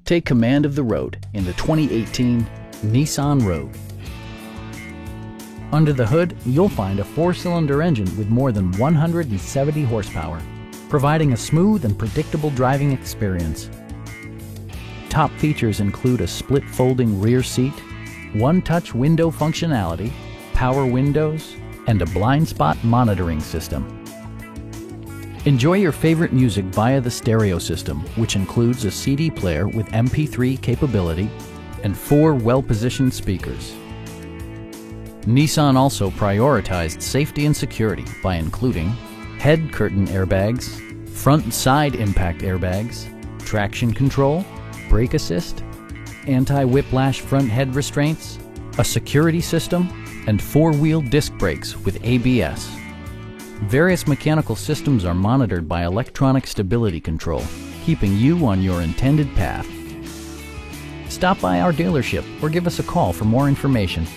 Take command of the road in the 2018 Nissan Rogue. Under the hood, you'll find a 4-cylinder engine with more than 170 horsepower, providing a smooth and predictable driving experience. Top features include a split folding rear seat, one-touch window functionality, power windows, and a blind spot monitoring system. Enjoy your favorite music via the stereo system, which includes a CD player with MP3 capability and 4 well-positioned speakers. Nissan also prioritized safety and security by including head curtain airbags, front and side impact airbags, traction control, brake assist, anti-whiplash front head restraints, a security system, and 4-wheel disc brakes with ABS. Various mechanical systems are monitored by electronic stability control, keeping you on your intended path. Stop by our dealership or give us a call for more information.